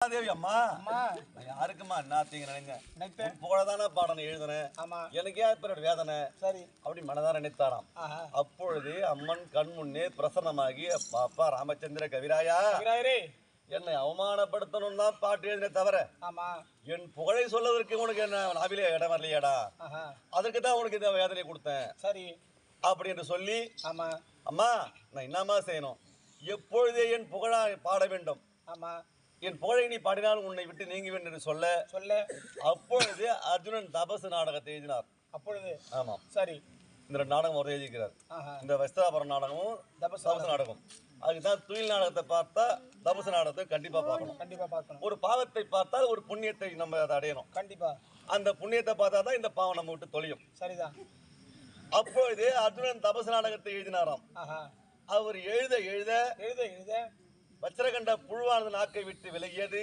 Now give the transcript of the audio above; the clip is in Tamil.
பூமாதேவி அம்மா நான் யாருக்குமா என்ன நினைங்க புகழதான பாடம் எழுதுனேன் எனக்கே ஏற்பட்ட வேதனை சரி அப்படி மனதார நினைத்தாராம். அப்பொழுது அம்மன் கண் முன்னே பிரசன்னமாகி பாப்பா ராமச்சந்திர கவிராயா என்னை அவமானப்படுத்தணும் தான் பாட்டு எழுதின தவிர என் புகழை சொல்வதற்கு உனக்கு என்ன நாவிலே இடம் வரலையாடா, அதற்கு தான் உனக்கு இந்த வேதனை கொடுத்தேன் சரி அப்படி என்று சொல்லி அம்மா நான் என்னம்மா செய்யணும், எப்பொழுதே என் புகழா பாட வேண்டும், என் புகழை நீ பாடினால் உன்னை விட்டு நீங்கி வேண்டும் என்று சொல்ல அப்பொழுது அர்ஜுனன் தபசு நாடகத்தை எழுதினார். அப்பொழுது ஆமாம் சரி இந்த 2 நாடகம் அவர் எழுதிக்கிறார். இந்த வஸ்திராபுரம் நாடகமும் தபசு நாடகம். அதுக்குதான் துயில் நாடகத்தை பார்த்தா தபசு நாடகத்தை கண்டிப்பா பார்க்கணும். ஒரு பாவத்தை பார்த்தால் ஒரு புண்ணியத்தை நம்ம அதை அடையணும். கண்டிப்பா அந்த புண்ணியத்தை பார்த்தா தான் இந்த பாவம் நம்ம விட்டு தொலையும். சரிதான். அப்பொழுது அர்ஜுனன் தபசு நாடகத்தை எழுதினாராம். அவர் எழுத எழுத எழுத எழுத வச்சிரகண்ட புழுவானது நாக்கை விட்டு விலகியது.